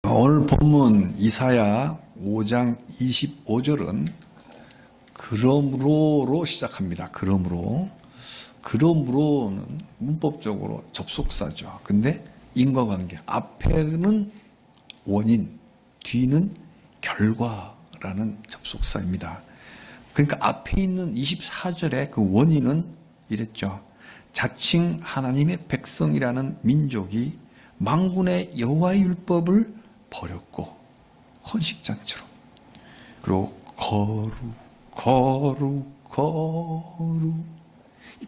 오늘 본문 이사야 5장 25절은 그러므로로 시작합니다. 그러므로는 문법적으로 접속사죠. 근데 인과관계, 앞에는 원인, 뒤는 결과라는 접속사입니다. 그러니까 앞에 있는 24절의 그 원인은 이랬죠. 자칭 하나님의 백성이라는 민족이 만군의 여호와의 율법을 버렸고 헌식장처럼, 그리고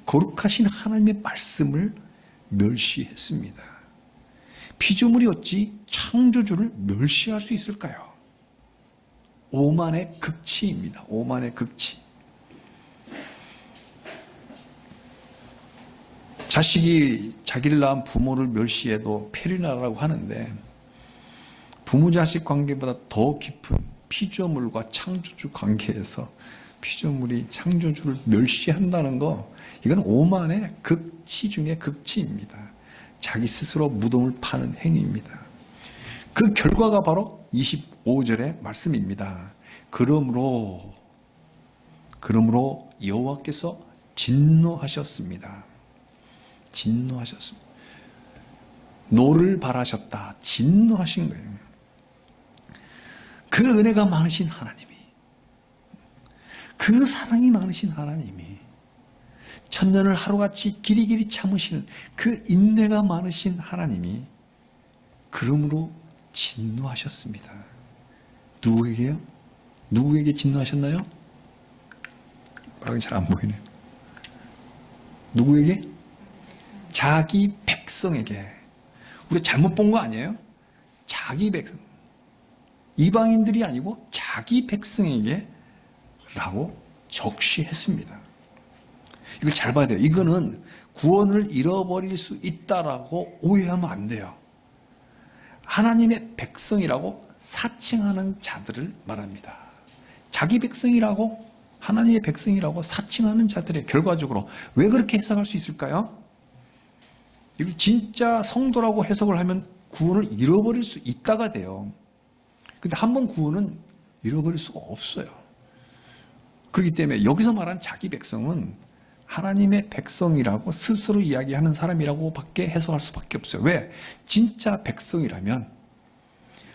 거룩하신 하나님의 말씀을 멸시했습니다. 피조물이 어찌 창조주를 멸시할 수 있을까요? 오만의 극치입니다. 오만의 극치. 자식이 자기를 낳은 부모를 멸시해도 페리나라고 하는데, 부모 자식 관계보다 더 깊은 피조물과 창조주 관계에서 피조물이 창조주를 멸시한다는 거, 이건 오만의 극치 중의 극치입니다. 자기 스스로 무덤을 파는 행위입니다. 그 결과가 바로 25절의 말씀입니다. 그러므로 여호와께서 진노하셨습니다. 진노하셨습니다. 노를 바라셨다. 진노하신 거예요. 그 은혜가 많으신 하나님이, 그 사랑이 많으신 하나님이, 천년을 하루같이 길이길이 참으시는 그 인내가 많으신 하나님이 그러므로 진노하셨습니다. 누구에게요? 누구에게 진노하셨나요? 잘 안 보이네요. 누구에게? 자기 백성에게. 우리 잘못 본 거 아니에요? 자기 백성. 이방인들이 아니고 자기 백성에게 라고 적시했습니다. 이걸 잘 봐야 돼요. 이거는 구원을 잃어버릴 수 있다라고 오해하면 안 돼요. 하나님의 백성이라고 사칭하는 자들을 말합니다. 자기 백성이라고, 하나님의 백성이라고 사칭하는 자들의 결과적으로 왜 그렇게 해석할 수 있을까요? 이걸 진짜 성도라고 해석을 하면 구원을 잃어버릴 수 있다가 돼요. 근데 한번 구원은 잃어버릴 수가 없어요. 그렇기 때문에 여기서 말한 자기 백성은 하나님의 백성이라고 스스로 이야기하는 사람이라고 밖에 해석할 수밖에 없어요. 왜? 진짜 백성이라면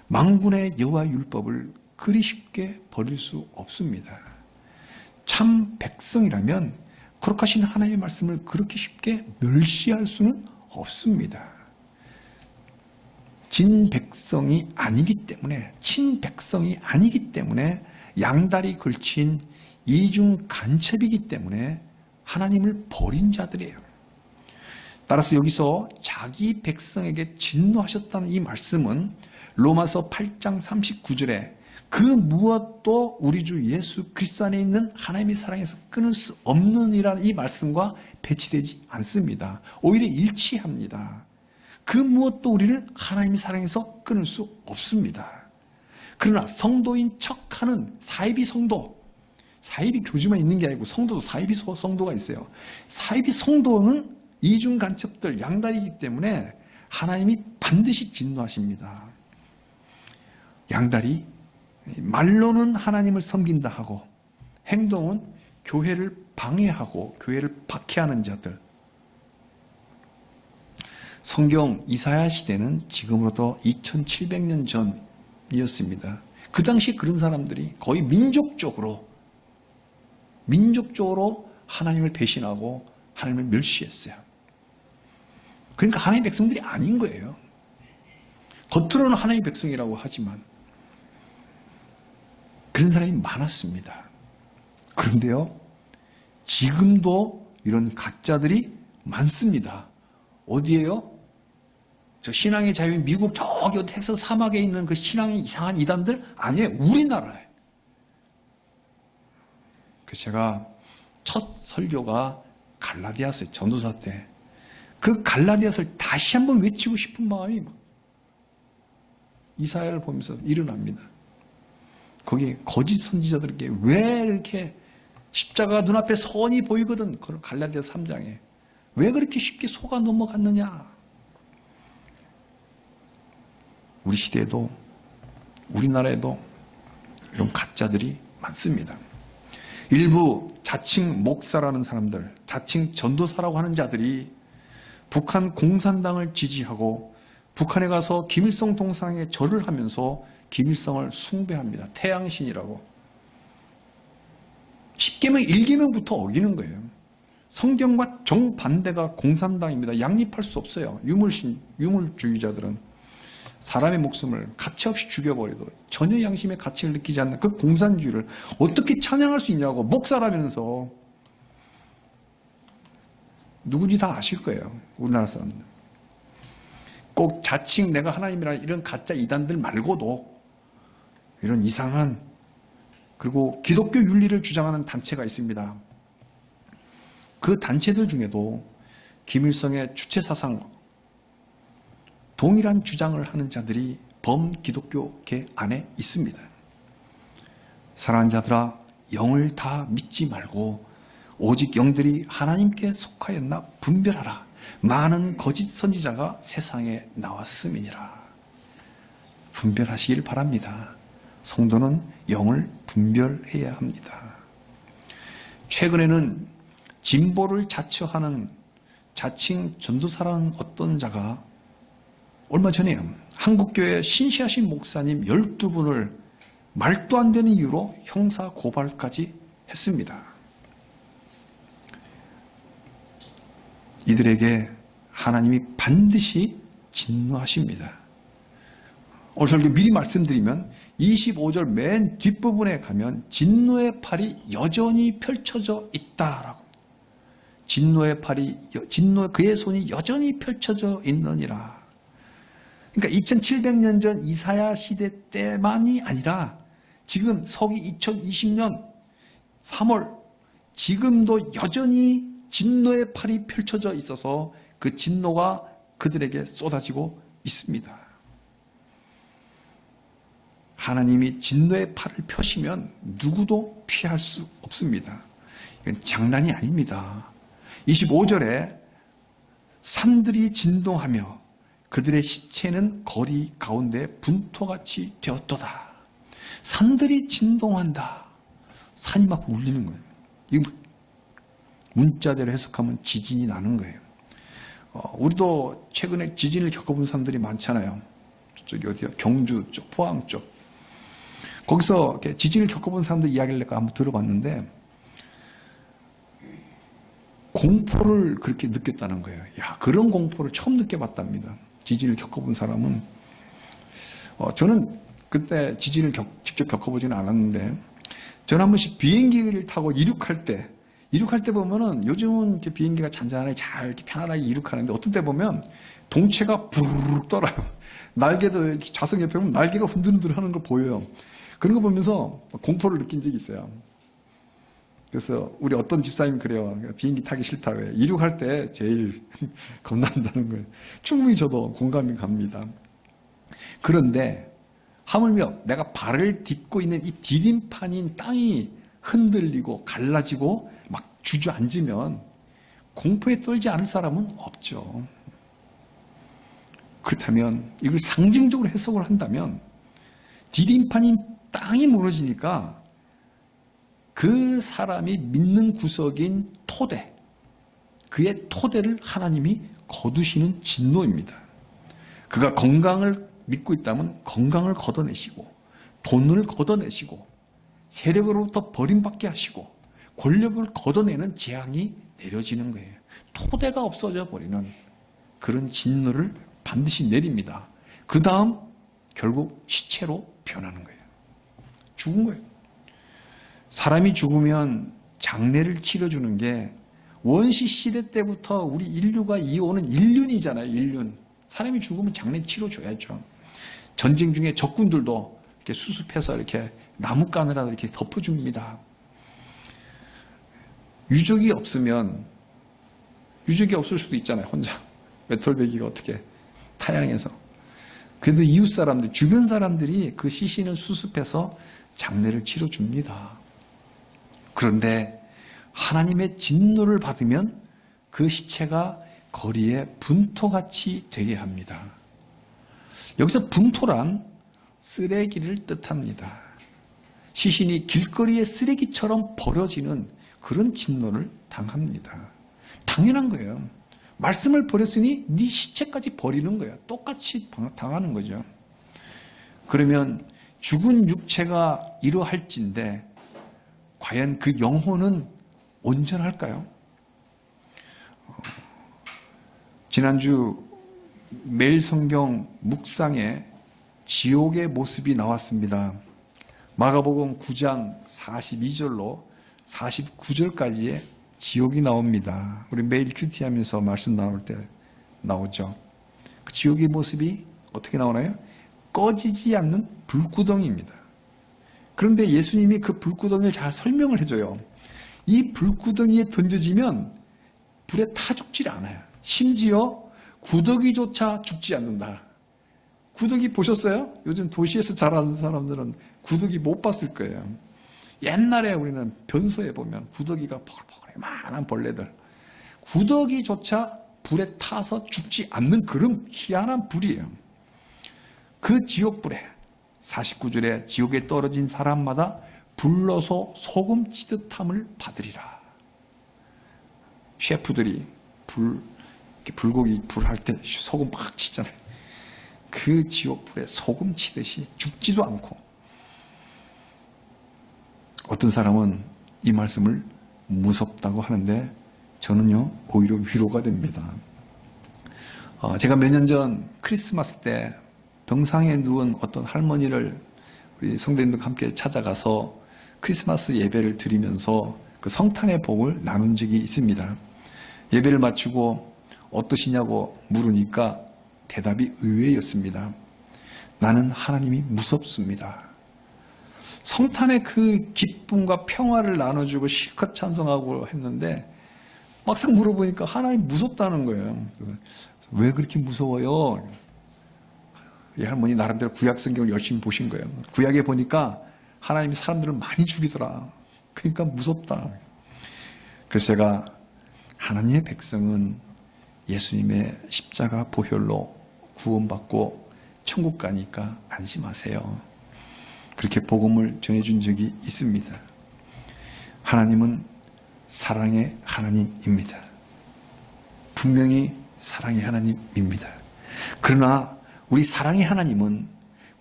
만군의 여호와의 율법을 그리 쉽게 버릴 수 없습니다. 참 백성이라면 거룩하신 하나님의 말씀을 그렇게 쉽게 멸시할 수는 없습니다. 진백성이 아니기 때문에, 친백성이 아니기 때문에, 양다리 걸친 이중 간첩이기 때문에 하나님을 버린 자들이에요. 따라서 여기서 자기 백성에게 진노하셨다는 이 말씀은 로마서 8장 39절에 그 무엇도 우리 주 예수 그리스도 안에 있는 하나님의 사랑에서 끊을 수 없는 이라는 이 말씀과 배치되지 않습니다. 오히려 일치합니다. 그 무엇도 우리를 하나님의 사랑에서 끊을 수 없습니다. 그러나 성도인 척하는 사이비 성도, 사이비 교주만 있는 게 아니고 성도도 사이비 성도가 있어요. 사이비 성도는 이중 간첩들, 양다리이기 때문에 하나님이 반드시 진노하십니다. 양다리, 말로는 하나님을 섬긴다 하고 행동은 교회를 방해하고 교회를 박해하는 자들. 성경 이사야 시대는 지금으로부터 2700년 전이었습니다. 그 당시 그런 사람들이 거의 민족적으로 하나님을 배신하고 하나님을 멸시했어요. 그러니까 하나님의 백성들이 아닌 거예요. 겉으로는 하나님의 백성이라고 하지만 그런 사람이 많았습니다. 그런데요, 지금도 이런 가짜들이 많습니다. 어디에요? 저 신앙의 자유인 미국 저기 텍사스 사막에 있는 그 신앙이 이상한 이단들? 아니에요. 우리나라에. 그래서 제가 첫 설교가 갈라디아서예요. 전도사 때. 그 갈라디아서를 다시 한번 외치고 싶은 마음이 이사야를 보면서 일어납니다. 거기 거짓 선지자들에게 왜 이렇게 십자가 눈앞에 선이 보이거든. 그 갈라디아서 3장에. 왜 그렇게 쉽게 속아 넘어갔느냐? 우리 시대에도 우리나라에도 이런 가짜들이 많습니다. 일부 자칭 목사라는 사람들, 자칭 전도사라고 하는 자들이 북한 공산당을 지지하고 북한에 가서 김일성 동상에 절을 하면서 김일성을 숭배합니다. 태양신이라고. 10계명 1계명부터 어기는 거예요. 성경과 정반대가 공산당입니다. 양립할 수 없어요. 유물주의자들은 사람의 목숨을 가치없이 죽여버려도 전혀 양심의 가치를 느끼지 않는 그 공산주의를 어떻게 찬양할 수 있냐고. 목사라면서. 누구지 다 아실 거예요. 우리나라 사람들. 꼭 자칭 내가 하나님이라 이런 가짜 이단들 말고도 이런 이상한, 그리고 기독교 윤리를 주장하는 단체가 있습니다. 그 단체들 중에도 김일성의 주체사상 동일한 주장을 하는 자들이 범기독교계 안에 있습니다. 사랑하는 자들아, 영을 다 믿지 말고 오직 영들이 하나님께 속하였나 분별하라. 많은 거짓 선지자가 세상에 나왔음이니라. 분별하시길 바랍니다. 성도는 영을 분별해야 합니다. 최근에는 진보를 자처하는 자칭 전도사라는 어떤 자가 얼마 전에 한국교회 신시하신 목사님 12분을 말도 안 되는 이유로 형사 고발까지 했습니다. 이들에게 하나님이 반드시 진노하십니다. 오늘 설교 미리 말씀드리면 25절 맨 뒷부분에 가면 진노의 팔이 여전히 펼쳐져 있다라고. 진노의 팔이, 그의 손이 여전히 펼쳐져 있느니라. 그러니까 2700년 전 이사야 시대 때만이 아니라 지금 서기 2020년 3월 지금도 여전히 진노의 팔이 펼쳐져 있어서 그 진노가 그들에게 쏟아지고 있습니다. 하나님이 진노의 팔을 펴시면 누구도 피할 수 없습니다. 이건 장난이 아닙니다. 25절에 산들이 진동하며 그들의 시체는 거리 가운데 분토같이 되었도다. 산들이 진동한다. 산이 막 울리는 거예요. 이거 문자대로 해석하면 지진이 나는 거예요. 우리도 최근에 지진을 겪어본 사람들이 많잖아요. 저기 어디요? 경주 쪽, 포항 쪽. 거기서 이렇게 지진을 겪어본 사람들 이야기를 내가 한번 들어봤는데 공포를 그렇게 느꼈다는 거예요. 야, 그런 공포를 처음 느껴봤답니다. 지진을 겪어본 사람은. 저는 그때 지진을 직접 겪어보지는 않았는데 저는 한 번씩 비행기를 타고 이륙할 때 보면은 요즘은 이렇게 비행기가 잔잔하게 잘 이렇게 편안하게 이륙하는데 어떤 때 보면 동체가 부르륵 떨어요. 날개도 이렇게 좌석 옆에 보면 날개가 흔들흔들 하는 걸 보여요. 그런 거 보면서 공포를 느낀 적이 있어요. 그래서 우리 어떤 집사님이 그래요. 비행기 타기 싫다. 왜? 이륙할 때 제일 겁난다는 거예요. 충분히 저도 공감이 갑니다. 그런데 하물며 내가 발을 딛고 있는 이 디딤판인 땅이 흔들리고 갈라지고 막 주저앉으면 공포에 떨지 않을 사람은 없죠. 그렇다면 이걸 상징적으로 해석을 한다면 디딤판인 땅이 무너지니까 그 사람이 믿는 구석인 토대, 그의 토대를 하나님이 거두시는 진노입니다. 그가 건강을 믿고 있다면 건강을 걷어내시고 돈을 걷어내시고 세력으로부터 버림받게 하시고 권력을 걷어내는 재앙이 내려지는 거예요. 토대가 없어져 버리는 그런 진노를 반드시 내립니다. 그 다음 결국 시체로 변하는 거예요. 죽은 거예요. 사람이 죽으면 장례를 치러주는 게 원시 시대 때부터 우리 인류가 이어오는 인륜이잖아요. 인륜. 사람이 죽으면 장례 치러줘야죠. 전쟁 중에 적군들도 이렇게 수습해서 이렇게 나뭇가느라도 이렇게 덮어줍니다. 유족이 없으면, 유족이 없을 수도 있잖아요. 혼자 메털베기가 어떻게 타양에서. 그래도 이웃 사람들, 주변 사람들이 그 시신을 수습해서 장례를 치러줍니다. 그런데 하나님의 진노를 받으면 그 시체가 거리에 분토같이 되게 합니다. 여기서 분토란 쓰레기를 뜻합니다. 시신이 길거리의 쓰레기처럼 버려지는 그런 진노를 당합니다. 당연한 거예요. 말씀을 버렸으니 네 시체까지 버리는 거예요. 똑같이 당하는 거죠. 그러면 죽은 육체가 이러할진데 과연 그 영혼은 온전할까요? 지난주 매일 성경 묵상에 지옥의 모습이 나왔습니다. 마가복음 9장 42절로 49절까지의 지옥이 나옵니다. 우리 매일 큐티하면서 말씀 나올 때 나오죠. 그 지옥의 모습이 어떻게 나오나요? 꺼지지 않는 불구덩이입니다. 그런데 예수님이 그 불구덩이를 잘 설명을 해줘요. 이 불구덩이에 던져지면 불에 타 죽질 않아요. 심지어 구더기조차 죽지 않는다. 구더기 보셨어요? 요즘 도시에서 자라는 사람들은 구더기 못 봤을 거예요. 옛날에 우리는 변소에 보면 구더기가 포글포글 많은 벌레들, 구더기조차 불에 타서 죽지 않는 그런 희한한 불이에요. 그 지옥불에 49절에 지옥에 떨어진 사람마다 불러서 소금 치듯함을 받으리라. 셰프들이 불고기 불 할 때 소금 막 치잖아요. 그 지옥불에 소금 치듯이 죽지도 않고. 어떤 사람은 이 말씀을 무섭다고 하는데 저는요 오히려 위로가 됩니다. 제가 몇 년 전 크리스마스 때 병상에 누운 어떤 할머니를 우리 성도님들과 함께 찾아가서 크리스마스 예배를 드리면서 그 성탄의 복을 나눈 적이 있습니다. 예배를 마치고 어떠시냐고 물으니까 대답이 의외였습니다. 나는 하나님이 무섭습니다. 성탄의 그 기쁨과 평화를 나눠주고 실컷 찬송하고 했는데 막상 물어보니까 하나님 무섭다는 거예요. 왜 그렇게 무서워요? 이 할머니 나름대로 구약 성경을 열심히 보신 거예요. 구약에 보니까 하나님이 사람들을 많이 죽이더라. 그러니까 무섭다. 그래서 제가 하나님의 백성은 예수님의 십자가 보혈로 구원받고 천국 가니까 안심하세요. 그렇게 복음을 전해준 적이 있습니다. 하나님은 사랑의 하나님입니다. 분명히 사랑의 하나님입니다. 그러나 우리 사랑의 하나님은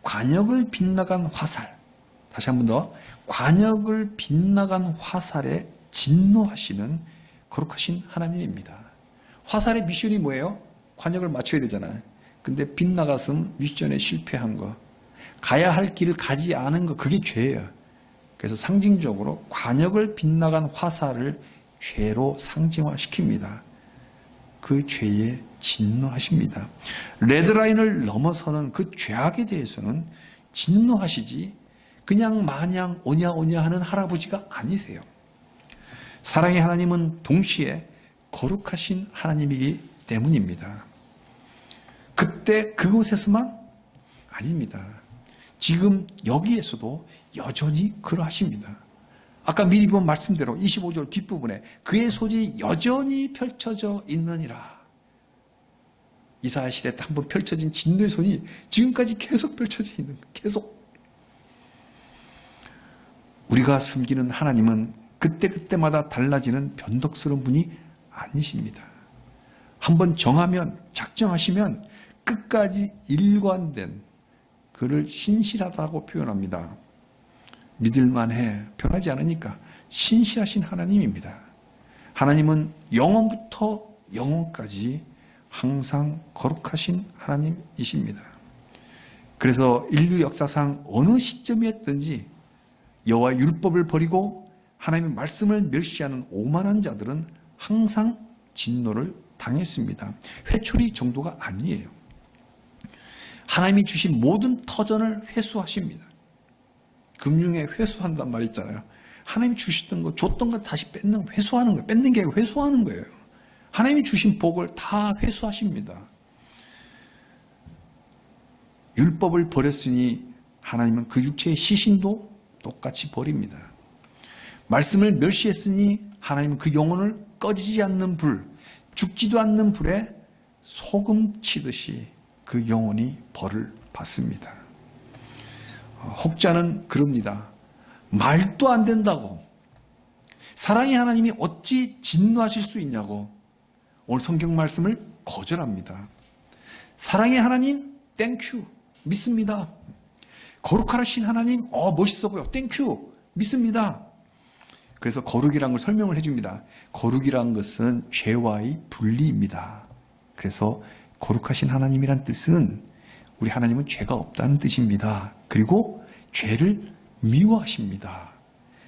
관역을 빗나간 화살, 다시 한 번 더, 관역을 빗나간 화살에 진노하시는 거룩하신 하나님입니다. 화살의 미션이 뭐예요? 관역을 맞춰야 되잖아요. 근데 빗나갔으면 미션에 실패한 거, 가야 할 길을 가지 않은 거, 그게 죄예요. 그래서 상징적으로 관역을 빗나간 화살을 죄로 상징화시킵니다. 그 죄에 진노하십니다. 레드라인을 넘어서는 그 죄악에 대해서는 진노하시지 그냥 마냥 오냐 하는 할아버지가 아니세요. 사랑의 하나님은 동시에 거룩하신 하나님이기 때문입니다. 그때 그곳에서만 아닙니다. 지금 여기에서도 여전히 그러하십니다. 아까 미리 본 말씀대로 25절 뒷부분에 그의 소지 여전히 펼쳐져 있느니라. 이사야 시대 때 한번 펼쳐진 진노의 손이 지금까지 계속 펼쳐져 있는 거예요. 계속. 우리가 섬기는 하나님은 그때그때마다 달라지는 변덕스러운 분이 아니십니다. 한번 정하면, 작정하시면 끝까지 일관된 그를 신실하다고 표현합니다. 믿을만해, 변하지 않으니까 신실하신 하나님입니다. 하나님은 영원부터 영원까지 항상 거룩하신 하나님이십니다. 그래서 인류 역사상 어느 시점이었든지 여호와의 율법을 버리고 하나님의 말씀을 멸시하는 오만한 자들은 항상 진노를 당했습니다. 회초리 정도가 아니에요. 하나님이 주신 모든 터전을 회수하십니다. 금융에 회수한단 말 있잖아요. 하나님이 주셨던 거, 줬던 거 다시 회수하는 거예요. 뺏는 게 아니고 회수하는 거예요. 하나님이 주신 복을 다 회수하십니다. 율법을 버렸으니 하나님은 그 육체의 시신도 똑같이 버립니다. 말씀을 멸시했으니 하나님은 그 영혼을 꺼지지 않는 불, 죽지도 않는 불에 소금 치듯이 그 영혼이 벌을 받습니다. 혹자는 그럽니다. 말도 안 된다고. 사랑의 하나님이 어찌 진노하실 수 있냐고 오늘 성경 말씀을 거절합니다. 사랑의 하나님 땡큐 믿습니다. 거룩하신 하나님 멋있어 보여 땡큐 믿습니다. 그래서 거룩이라는 걸 설명을 해줍니다. 거룩이라는 것은 죄와의 분리입니다. 그래서 거룩하신 하나님이란 뜻은 우리 하나님은 죄가 없다는 뜻입니다. 그리고 죄를 미워하십니다.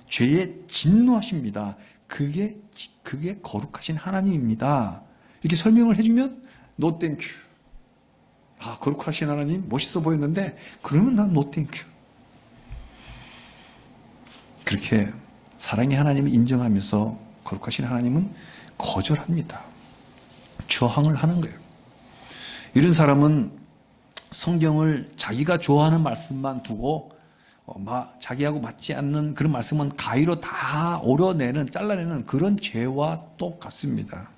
죄에 진노하십니다. 그게 거룩하신 하나님입니다. 이렇게 설명을 해주면 노 땡큐. 거룩하신 하나님 멋있어 보였는데 그러면 난 노 땡큐. 그렇게 사랑의 하나님을 인정하면서 거룩하신 하나님은 거절합니다. 저항을 하는 거예요. 이런 사람은 성경을 자기가 좋아하는 말씀만 두고 자기하고 맞지 않는 그런 말씀은 가위로 다 잘라내는 그런 죄와 똑같습니다.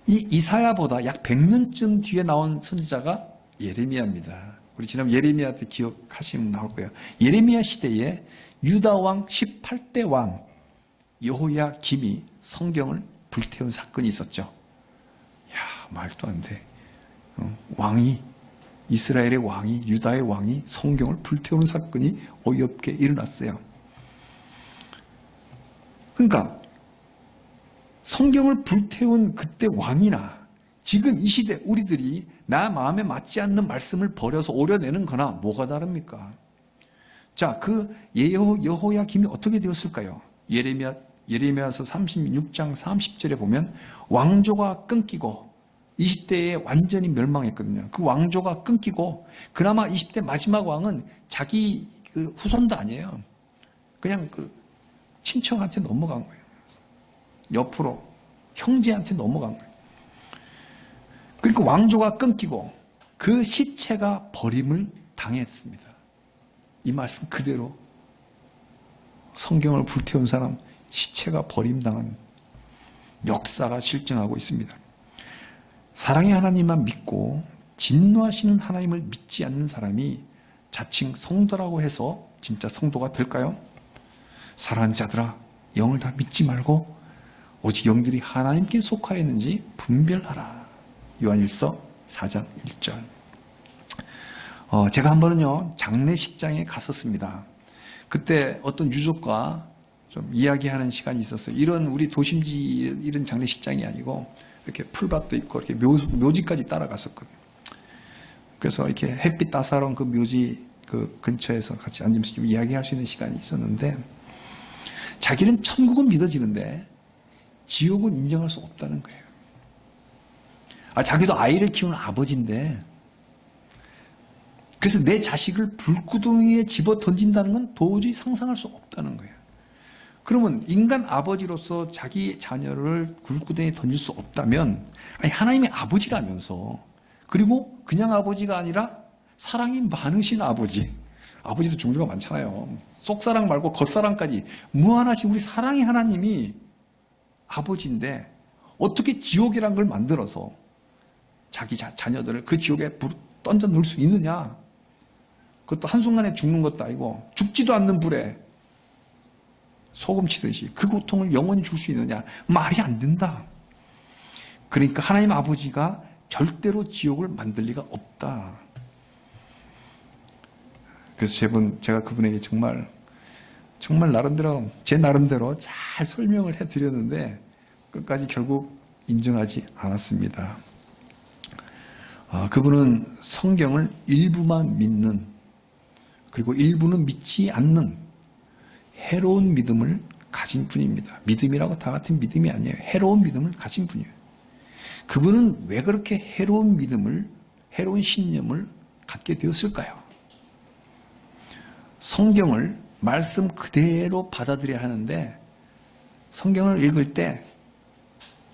이 이사야보다 약 100년쯤 뒤에 나온 선지자가 예레미야입니다. 우리 지난 예레미야 때 기억하시면 나올 거예요. 예레미야 시대에 유다 왕 18대 왕 여호야김이 성경을 불태운 사건이 있었죠. 말도 안 돼. 이스라엘의 왕이, 유다의 왕이 성경을 불태우는 사건이 어이없게 일어났어요. 그러니까 성경을 불태운 그때 왕이나 지금 이 시대 우리들이 나 마음에 맞지 않는 말씀을 버려서 오려내는 거나 뭐가 다릅니까? 자, 그 여호야김이 어떻게 되었을까요? 예레미야서 36장 30절에 보면 왕조가 끊기고 20대에 완전히 멸망했거든요. 그 왕조가 끊기고 그나마 20대 마지막 왕은 자기 그 후손도 아니에요. 그냥 그 친척한테 넘어간 거예요. 옆으로 형제한테 넘어간 거예요. 그러니까 왕조가 끊기고 그 시체가 버림을 당했습니다. 이 말씀 그대로 성경을 불태운 사람 시체가 버림당하는 역사가 실증하고 있습니다. 사랑의 하나님만 믿고 진노하시는 하나님을 믿지 않는 사람이 자칭 성도라고 해서 진짜 성도가 될까요? 사랑하는 자들아, 영을 다 믿지 말고 오직 영들이 하나님께 속하였는지 분별하라. 요한일서 4장 1절. 제가 한 번은요 장례식장에 갔었습니다. 그때 어떤 유족과 좀 이야기하는 시간이 있었어요. 이런 우리 도심지 이런 장례식장이 아니고 이렇게 풀밭도 있고 이렇게 묘지까지 따라갔었거든요. 그래서 이렇게 햇빛 따사로운 그 묘지 그 근처에서 같이 앉으면서 좀 이야기할 수 있는 시간이 있었는데 자기는 천국은 믿어지는데 지옥은 인정할 수 없다는 거예요. 자기도 아이를 키우는 아버지인데 그래서 내 자식을 불구덩이에 집어 던진다는 건 도저히 상상할 수 없다는 거예요. 그러면 인간 아버지로서 자기 자녀를 굴구덩이에 던질 수 없다면 하나님의 아버지라면서 그리고 그냥 아버지가 아니라 사랑이 많으신 아버지. 아버지도 종류가 많잖아요. 속사랑 말고 겉사랑까지 무한하신 우리 사랑의 하나님이 아버지인데 어떻게 지옥이란 걸 만들어서 자기 자녀들을 그 지옥에 던져 놓을 수 있느냐. 그것도 한순간에 죽는 것도 아니고 죽지도 않는 불에 소금 치듯이 그 고통을 영원히 줄 수 있느냐. 말이 안 된다. 그러니까 하나님 아버지가 절대로 지옥을 만들 리가 없다. 그래서 제가 그분에게 정말 나름대로 제 나름대로 잘 설명을 해드렸는데 끝까지 결국 인정하지 않았습니다. 그분은 성경을 일부만 믿는 그리고 일부는 믿지 않는 해로운 믿음을 가진 분입니다. 믿음이라고 다 같은 믿음이 아니에요. 해로운 믿음을 가진 분이에요. 그분은 왜 그렇게 해로운 신념을 갖게 되었을까요? 성경을 말씀 그대로 받아들여야 하는데 성경을 읽을 때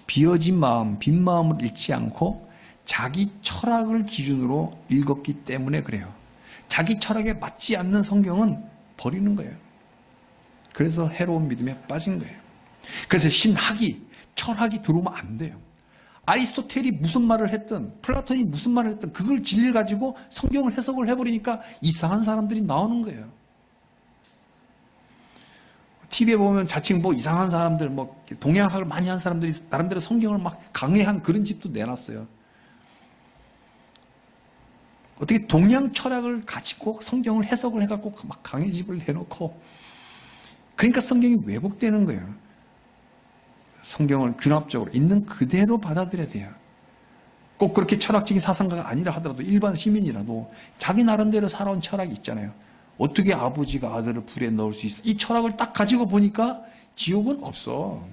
비어진 마음, 빈 마음을 읽지 않고 자기 철학을 기준으로 읽었기 때문에 그래요. 자기 철학에 맞지 않는 성경은 버리는 거예요. 그래서 해로운 믿음에 빠진 거예요. 그래서 신학이, 철학이 들어오면 안 돼요. 아리스토텔이 무슨 말을 했든 플라톤이 무슨 말을 했든 그걸 진리를 가지고 성경을 해석을 해버리니까 이상한 사람들이 나오는 거예요. TV에 보면 자칭 뭐 이상한 사람들, 뭐 동양학을 많이 한 사람들이 나름대로 성경을 막 강해한 그런 집도 내놨어요. 어떻게 동양 철학을 가지고 성경을 해석을 해갖고 막 강해집을 해놓고, 그러니까 성경이 왜곡되는 거예요. 성경을 균합적으로 있는 그대로 받아들여야 돼요. 꼭 그렇게 철학적인 사상가가 아니라 하더라도 일반 시민이라도 자기 나름대로 살아온 철학이 있잖아요. 어떻게 아버지가 아들을 불에 넣을 수 있어? 이 철학을 딱 가지고 보니까 지옥은 없어.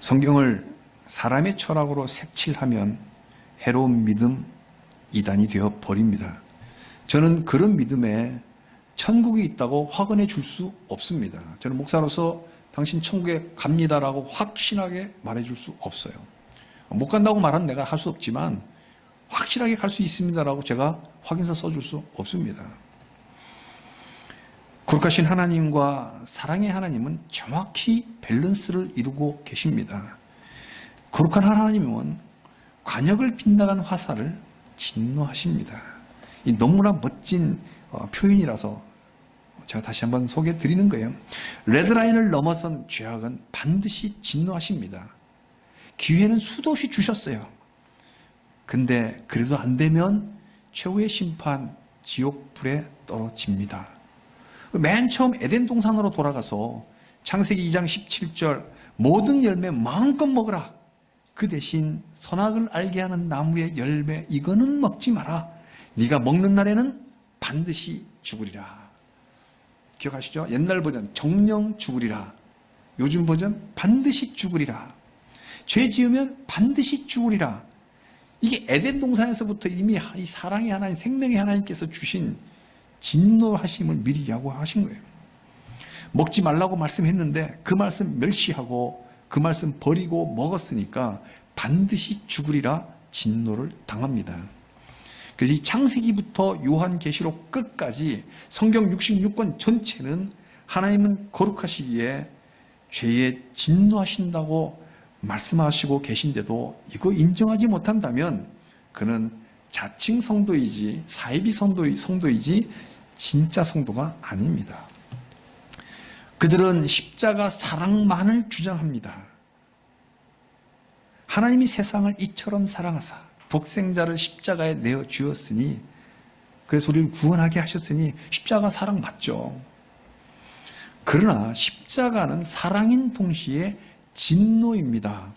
성경을 사람의 철학으로 색칠하면 해로운 믿음, 이단이 되어 버립니다. 저는 그런 믿음에 천국이 있다고 확언해 줄 수 없습니다. 저는 목사로서 당신 천국에 갑니다라고 확신하게 말해 줄 수 없어요. 못 간다고 말하는 내가 할 수 없지만 확실하게 갈 수 있습니다라고 제가 확인서 써줄 수 없습니다. 거룩하신 하나님과 사랑의 하나님은 정확히 밸런스를 이루고 계십니다. 거룩한 하나님은 관역을 빗나간 화살을 진노하십니다. 이 너무나 멋진 표현이라서 제가 다시 한번 소개해 드리는 거예요. 레드라인을 넘어선 죄악은 반드시 진노하십니다. 기회는 수도 없이 주셨어요. 근데 그래도 안 되면 최후의 심판, 지옥불에 떨어집니다. 맨 처음 에덴 동산으로 돌아가서 창세기 2장 17절 모든 열매 마음껏 먹으라. 그 대신 선악을 알게 하는 나무의 열매 이거는 먹지 마라. 네가 먹는 날에는 반드시 죽으리라. 기억하시죠? 옛날 버전 정령 죽으리라. 요즘 버전 반드시 죽으리라. 죄 지으면 반드시 죽으리라. 이게 에덴 동산에서부터 이미 이 사랑의 하나님, 생명의 하나님께서 주신 진노하심을 미리 야구하신 거예요. 먹지 말라고 말씀했는데 그 말씀 멸시하고 그 말씀 버리고 먹었으니까 반드시 죽으리라 진노를 당합니다. 그래서 이 창세기부터 요한계시록 끝까지 성경 66권 전체는 하나님은 거룩하시기에 죄에 진노하신다고 말씀하시고 계신데도 이거 인정하지 못한다면 그는 자칭 성도이지 사이비 성도이지 진짜 성도가 아닙니다. 그들은 십자가 사랑만을 주장합니다. 하나님이 세상을 이처럼 사랑하사 독생자를 십자가에 내어 주었으니, 그래서 우리를 구원하게 하셨으니 십자가 사랑 맞죠. 그러나 십자가는 사랑인 동시에 진노입니다.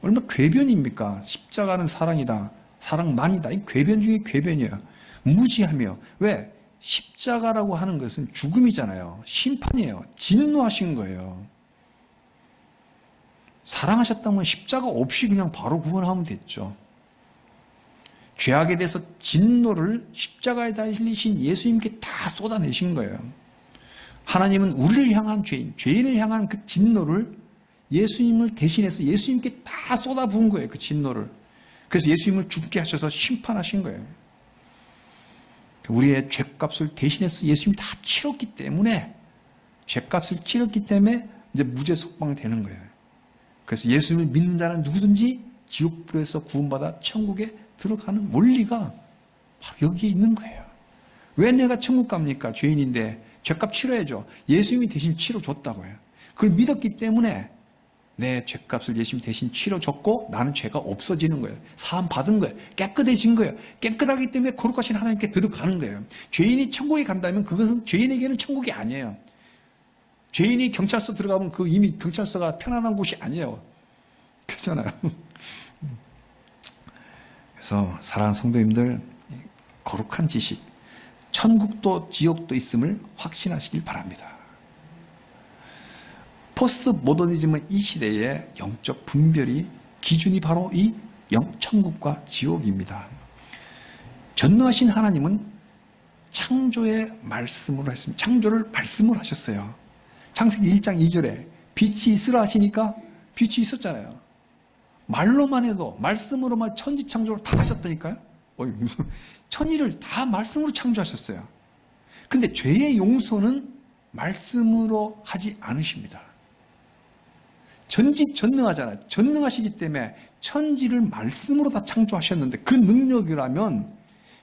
얼마나 궤변입니까? 십자가는 사랑이다, 사랑만이다. 이 궤변 중에 궤변이에요. 무지하며. 왜? 십자가라고 하는 것은 죽음이잖아요. 심판이에요. 진노하신 거예요. 사랑하셨다면 십자가 없이 그냥 바로 구원하면 됐죠. 죄악에 대해서 진노를 십자가에 달리신 예수님께 다 쏟아내신 거예요. 하나님은 우리를 향한 죄인을 향한 그 진노를 예수님을 대신해서 예수님께 다 쏟아부은 거예요. 그 진노를. 그래서 예수님을 죽게 하셔서 심판하신 거예요. 우리의 죄값을 대신해서 예수님이 다 치렀기 때문에, 죄값을 치렀기 때문에 이제 무죄 속방되는 거예요. 그래서 예수님을 믿는 자는 누구든지 지옥불에서 구원받아 천국에 들어가는 원리가 바로 여기에 있는 거예요. 왜 내가 천국 갑니까? 죄인인데 죄값 치러야죠. 예수님이 대신 치러줬다고요. 그걸 믿었기 때문에 내 죄값을 예수님이 대신 치러줬고 나는 죄가 없어지는 거예요. 사함 받은 거예요. 깨끗해진 거예요. 깨끗하기 때문에 거룩하신 하나님께 들어가는 거예요. 죄인이 천국에 간다면 그것은 죄인에게는 천국이 아니에요. 죄인이 경찰서 들어가면 그 이미 경찰서가 편안한 곳이 아니에요. 그렇잖아요. 그래서 사랑하는 성도님들, 거룩한 지식, 천국도 지옥도 있음을 확신하시길 바랍니다. 포스트 모더니즘은 이 시대의 영적 분별이 기준이 바로 이 천국과 지옥입니다. 전능하신 하나님은 창조의 말씀으로 했습니다. 창조를 말씀으로 하셨어요. 창세기 1장 2절에 빛이 있으라 하시니까 빛이 있었잖아요. 말로만 해도 말씀으로만 천지 창조를 다 하셨다니까요. 무슨 천지를 다 말씀으로 창조하셨어요. 근데 죄의 용서는 말씀으로 하지 않으십니다. 전지전능하잖아요. 전능하시기 때문에 천지를 말씀으로 다 창조하셨는데 그 능력이라면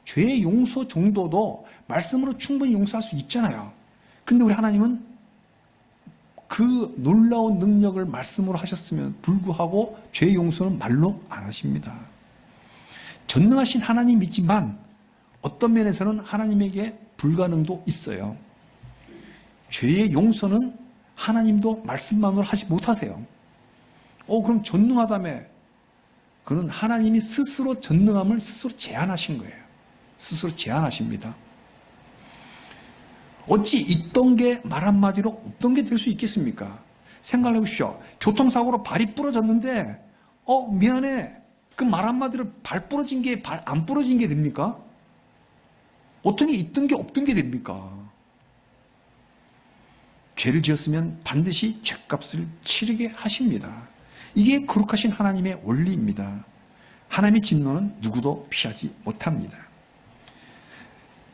죄의 용서 정도도 말씀으로 충분히 용서할 수 있잖아요. 근데 우리 하나님은 그 놀라운 능력을 말씀으로 하셨으면 불구하고 죄의 용서는 말로 안 하십니다. 전능하신 하나님이지만 어떤 면에서는 하나님에게 불가능도 있어요. 죄의 용서는 하나님도 말씀만으로 하지 못하세요. 그럼 전능하다며. 그는 하나님이 스스로 전능함을 스스로 제한하신 거예요. 스스로 제한하십니다. 어찌 있던 게 말 한마디로 없던 게 될 수 있겠습니까? 생각해 보십시오. 교통사고로 발이 부러졌는데 미안해. 그 말 한마디로 발 부러진 게 발 안 부러진 게 됩니까? 어떤 게 있던 게 없던 게 됩니까? 죄를 지었으면 반드시 죄값을 치르게 하십니다. 이게 거룩하신 하나님의 원리입니다. 하나님의 진노는 누구도 피하지 못합니다.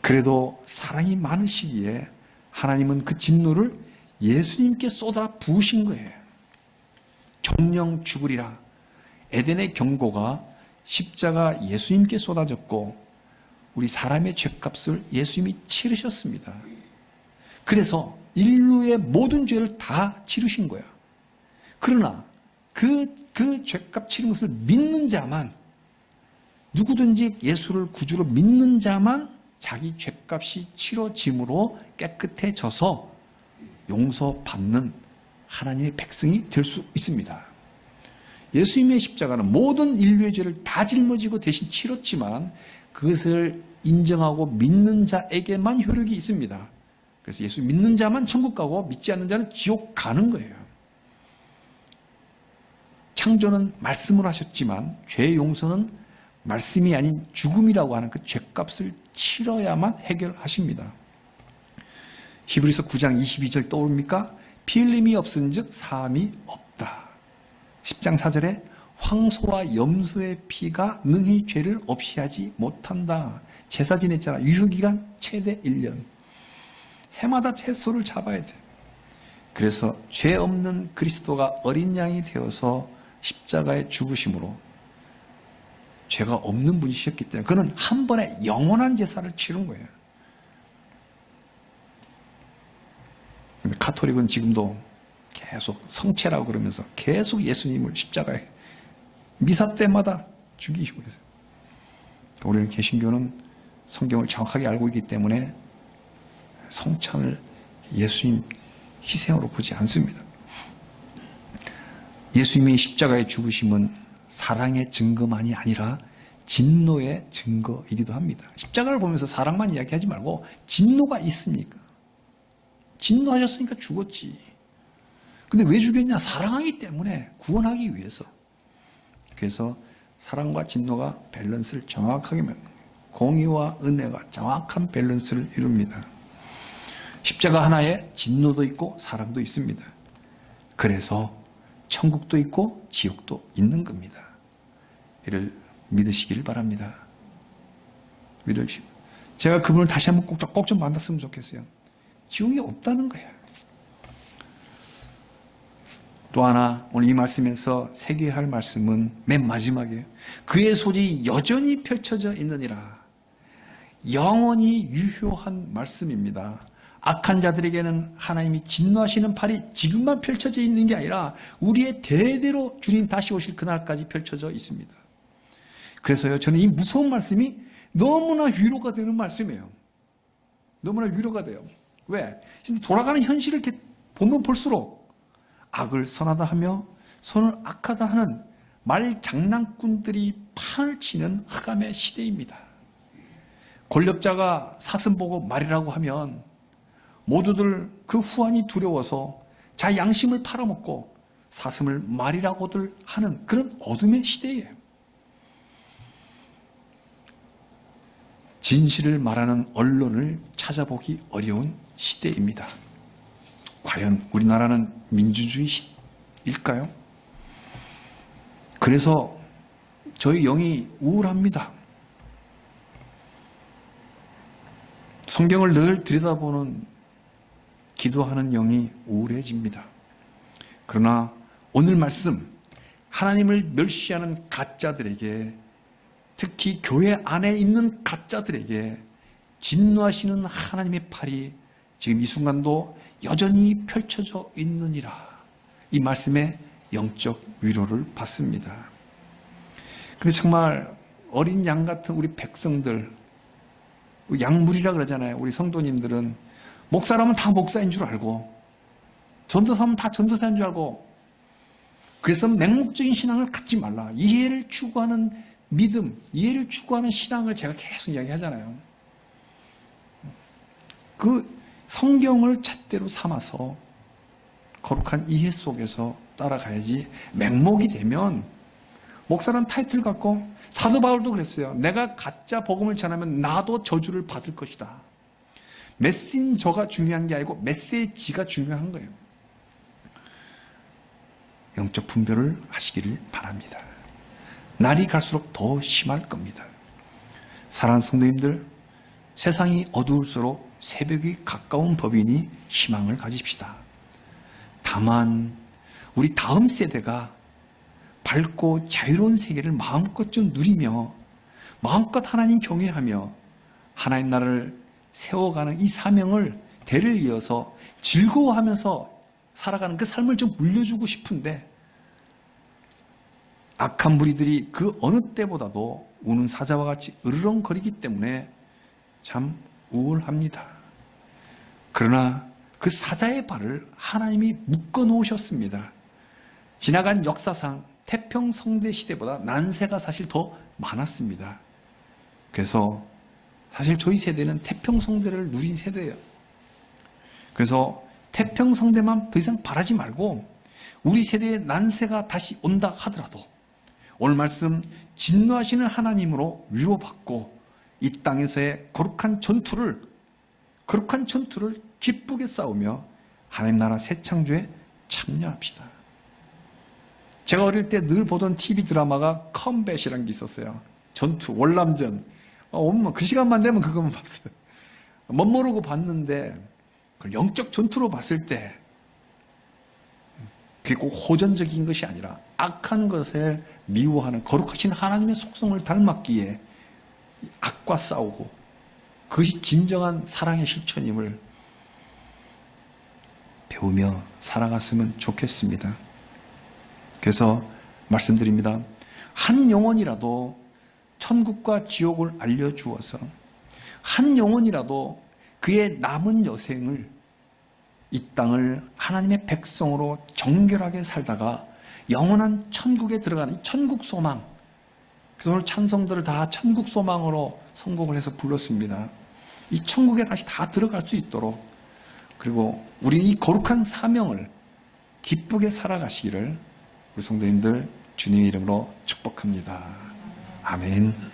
그래도 사랑이 많으시기에 하나님은 그 진노를 예수님께 쏟아 부으신 거예요. 정령 죽으리라. 에덴의 경고가 십자가 예수님께 쏟아졌고 우리 사람의 죄값을 예수님이 치르셨습니다. 그래서 인류의 모든 죄를 다 치르신 거야. 그러나 그 죄값 치른 것을 믿는 자만, 누구든지 예수를 구주로 믿는 자만 자기 죄값이 치러짐으로 깨끗해져서 용서받는 하나님의 백성이 될 수 있습니다. 예수님의 십자가는 모든 인류의 죄를 다 짊어지고 대신 치렀지만 그것을 인정하고 믿는 자에게만 효력이 있습니다. 그래서 예수 믿는 자만 천국 가고 믿지 않는 자는 지옥 가는 거예요. 창조는 말씀으로 하셨지만 죄의 용서는 말씀이 아닌 죽음이라고 하는 그 죄값을 치러야만 해결하십니다. 히브리서 9장 22절 떠오릅니까? 피 흘림이 없은즉 사함이 없다. 10장 4절에 황소와 염소의 피가 능히 죄를 없이 하지 못한다. 제사 지냈잖아. 유효기간 최대 1년. 해마다 채소를 잡아야 돼. 그래서 죄 없는 그리스도가 어린 양이 되어서 십자가에 죽으심으로 죄가 없는 분이셨기 때문에 그는 한 번에 영원한 제사를 치른 거예요. 가톨릭은 지금도 계속 성체라고 그러면서 계속 예수님을 십자가에 미사 때마다 죽이시고 있어요. 우리는 개신교는 성경을 정확하게 알고 있기 때문에 성찬을 예수님 희생으로 보지 않습니다. 예수님의 십자가의 죽으심은 사랑의 증거만이 아니라 진노의 증거이기도 합니다. 십자가를 보면서 사랑만 이야기하지 말고 진노가 있습니까? 진노하셨으니까 죽었지. 근데 왜 죽였냐? 사랑하기 때문에, 구원하기 위해서. 그래서 사랑과 진노가 밸런스를 정확하게 맞는 거예요. 공의와 은혜가 정확한 밸런스를 이룹니다. 십자가 하나에 진노도 있고 사랑도 있습니다. 그래서 천국도 있고 지옥도 있는 겁니다. 이를 믿으시길 바랍니다. 믿으시고 제가 그분을 다시 한번 꼭 좀 만났으면 좋겠어요. 지옥이 없다는 거예요. 또 하나 오늘 이 말씀에서 새겨야 할 말씀은 맨 마지막에 그의 소리 여전히 펼쳐져 있느니라. 영원히 유효한 말씀입니다. 악한 자들에게는 하나님이 진노하시는 팔이 지금만 펼쳐져 있는 게 아니라 우리의 대대로 주님 다시 오실 그날까지 펼쳐져 있습니다. 그래서요, 저는 이 무서운 말씀이 너무나 위로가 되는 말씀이에요. 너무나 위로가 돼요. 왜? 돌아가는 현실을 이렇게 보면 볼수록 악을 선하다 하며 선을 악하다 하는 말 장난꾼들이 판을 치는 흑암의 시대입니다. 권력자가 사슴 보고 말이라고 하면 모두들 그 후환이 두려워서 자기 양심을 팔아먹고 사슴을 말이라고들 하는 그런 어둠의 시대예요. 진실을 말하는 언론을 찾아보기 어려운 시대입니다. 과연 우리나라는 민주주의일까요? 그래서 저희 영이 우울합니다. 성경을 늘 들여다보는 기도하는 영이 우울해집니다. 그러나 오늘 말씀, 하나님을 멸시하는 가짜들에게, 특히 교회 안에 있는 가짜들에게 진노하시는 하나님의 팔이 지금 이 순간도 여전히 펼쳐져 있느니라. 이 말씀에 영적 위로를 받습니다. 근데 정말 어린 양 같은 우리 백성들, 양물이라 그러잖아요. 우리 성도님들은 목사라면 다 목사인 줄 알고, 전도사면 다 전도사인 줄 알고, 그래서 맹목적인 신앙을 갖지 말라. 이해를 추구하는 믿음, 이해를 추구하는 신앙을 제가 계속 이야기하잖아요. 그 성경을 잣대로 삼아서 거룩한 이해 속에서 따라가야지, 맹목이 되면, 목사란 타이틀 갖고, 사도 바울도 그랬어요. 내가 가짜 복음을 전하면 나도 저주를 받을 것이다. 메신저가 중요한 게 아니고 메시지가 중요한 거예요. 영적 분별을 하시기를 바랍니다. 날이 갈수록 더 심할 겁니다. 사랑하는 성도님들, 세상이 어두울수록 새벽이 가까운 법이니 희망을 가집시다. 다만 우리 다음 세대가 밝고 자유로운 세계를 마음껏 좀 누리며 마음껏 하나님 경외하며 하나님 나라를 세워가는 이 사명을 대를 이어서 즐거워하면서 살아가는 그 삶을 좀 물려주고 싶은데, 악한 무리들이 그 어느 때보다도 우는 사자와 같이 으르렁거리기 때문에 참 우울합니다. 그러나 그 사자의 발을 하나님이 묶어 놓으셨습니다. 지나간 역사상 태평성대 시대보다 난세가 사실 더 많았습니다. 그래서 사실 저희 세대는 태평성대를 누린 세대예요. 그래서 태평성대만 더 이상 바라지 말고 우리 세대의 난세가 다시 온다 하더라도 오늘 말씀 진노하시는 하나님으로 위로받고 이 땅에서의 거룩한 전투를 기쁘게 싸우며 하나님 나라 새 창조에 참여합시다. 제가 어릴 때 늘 보던 TV 드라마가 컴뱃이라는 게 있었어요. 전투, 월남전. 그 시간만 되면 그것만 봤어요. 멋모르고 봤는데 그걸 영적 전투로 봤을 때 그게 꼭 호전적인 것이 아니라 악한 것을 미워하는 거룩하신 하나님의 속성을 닮았기에 악과 싸우고 그것이 진정한 사랑의 실천임을 배우며 살아갔으면 좋겠습니다. 그래서 말씀드립니다. 한 영혼이라도 천국과 지옥을 알려주어서 한 영혼이라도 그의 남은 여생을 이 땅을 하나님의 백성으로 정결하게 살다가 영원한 천국에 들어가는 이 천국 소망. 그래서 오늘 찬송들을 다 천국 소망으로 선곡을 해서 불렀습니다. 이 천국에 다시 다 들어갈 수 있도록, 그리고 우리는 이 거룩한 사명을 기쁘게 살아가시기를 우리 성도님들 주님의 이름으로 축복합니다. 아멘.